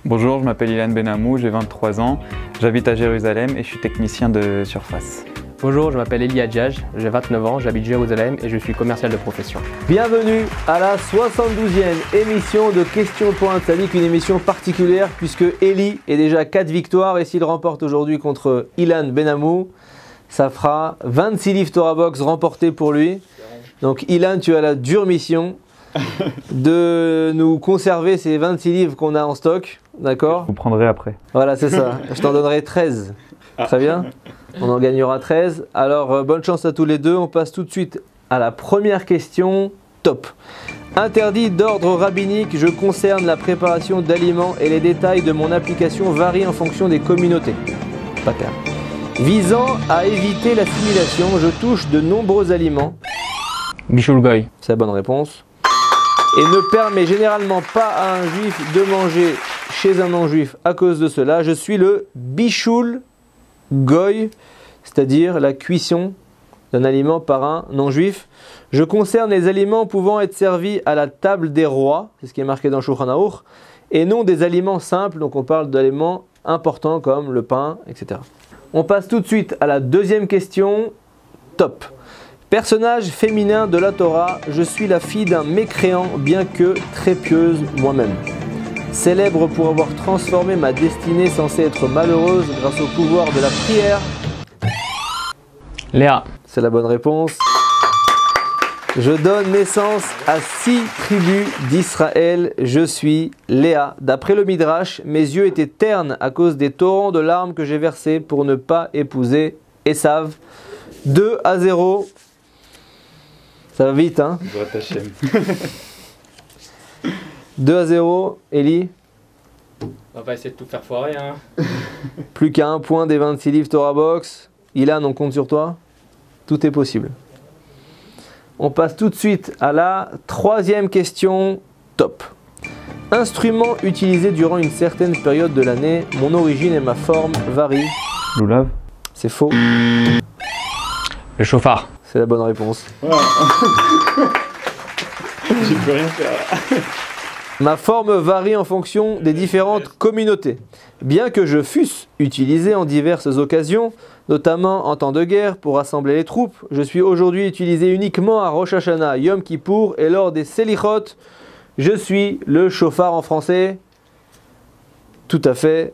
Bonjour, je m'appelle Ilan Benamou, j'ai 23 ans, j'habite à Jérusalem et je suis technicien de surface. Bonjour, je m'appelle Eli Adjaj, j'ai 29 ans, j'habite Jérusalem et je suis commercial de profession. Bienvenue à la 72e émission de Questions pour un Tzaddik, une émission particulière puisque Eli est déjà 4 victoires et s'il remporte aujourd'hui contre Ilan Benamou, ça fera 26 livres Torah Box remportés pour lui. Donc Ilan, tu as la dure mission de nous conserver ces 26 livres qu'on a en stock, d'accord? Vous prendrez après. Voilà, c'est ça. Je t'en donnerai 13. Très bien. On en gagnera 13. Alors, bonne chance à tous les deux. On passe tout de suite à la première question. Top. Interdit d'ordre rabbinique, je concerne la préparation d'aliments et les détails de mon application varient en fonction des communautés. Pas clair. Visant à éviter l'assimilation, je touche de nombreux aliments. Bishul Goy. C'est la bonne réponse. Et ne permet généralement pas à un juif de manger chez un non-juif à cause de cela. Je suis le Bishul Goy, c'est-à-dire la cuisson d'un aliment par un non-juif. Je concerne les aliments pouvant être servis à la table des rois, c'est ce qui est marqué dans Shulchan Aruch, et non des aliments simples, donc on parle d'aliments importants comme le pain, etc. On passe tout de suite à la deuxième question. Top. Personnage féminin de la Torah, je suis la fille d'un mécréant bien que très pieuse moi-même. Célèbre pour avoir transformé ma destinée censée être malheureuse grâce au pouvoir de la prière. Léa. C'est la bonne réponse. Je donne naissance à 6 tribus d'Israël. Je suis Léa. D'après le Midrash, mes yeux étaient ternes à cause des torrents de larmes que j'ai versés pour ne pas épouser Esav. 2-0. Ça va vite, hein? 2-0, Eli. On va essayer de tout faire foirer, hein. Plus qu'à 1 point des 26 livres Torah Box. Ilan, on compte sur toi. Tout est possible. On passe tout de suite à la troisième question. Top. Instrument utilisé durant une certaine période de l'année. Mon origine et ma forme varient. Loulav. C'est faux. Le chauffard. C'est la bonne réponse. J'y peux rien faire. Ma forme varie en fonction des différentes communautés. Bien que je fusse utilisé en diverses occasions, notamment en temps de guerre pour rassembler les troupes, je suis aujourd'hui utilisé uniquement à Rosh Hashanah, Yom Kippour et lors des Selichot. Je suis le chauffard en français. Tout à fait.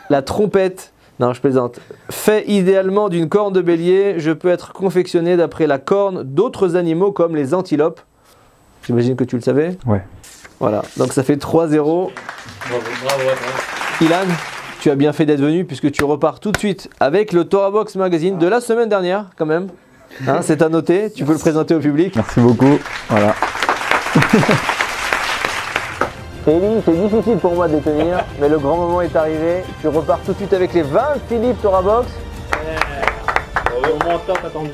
La trompette. Non, je plaisante. Fait idéalement d'une corne de bélier, je peux être confectionné d'après la corne d'autres animaux comme les antilopes. J'imagine que tu le savais. Ouais. Voilà, donc ça fait 3-0. Bravo. Ilan, tu as bien fait d'être venu puisque tu repars tout de suite avec le Torah Box Magazine de la semaine dernière quand même. Hein, c'est à noter, tu peux le présenter au public. Merci beaucoup. Voilà. Eli, c'est difficile pour moi de les tenir, mais le grand moment est arrivé. Tu repars tout de suite avec les 26 livres Torah Box. Au moins top attendu.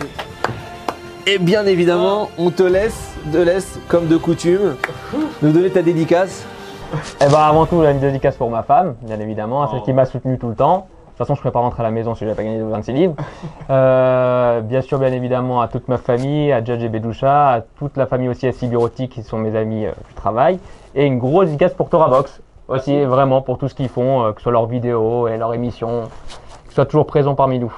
Et bien évidemment, on te laisse, comme de coutume, nous donner ta dédicace. Eh ben avant tout, une dédicace pour ma femme, bien évidemment, celle qui m'a soutenu tout le temps. De toute façon, je ne pourrais pas rentrer à la maison si je n'avais pas gagné de 26 livres. Bien sûr, bien évidemment, à toute ma famille, à Djadj et Bedoucha, à toute la famille aussi SI Bureautique qui sont mes amis du travail. Et une grosse dédicace pour Torah Box, aussi vraiment pour tout ce qu'ils font, que ce soit leurs vidéos et leurs émissions, qu'ils soient toujours présents parmi nous.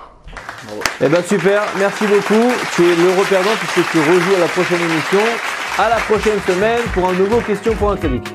Eh ben super, merci beaucoup. Tu es l'euro perdant puisque tu rejoues à la prochaine émission. À la prochaine semaine pour un nouveau Question pour un Tzaddik.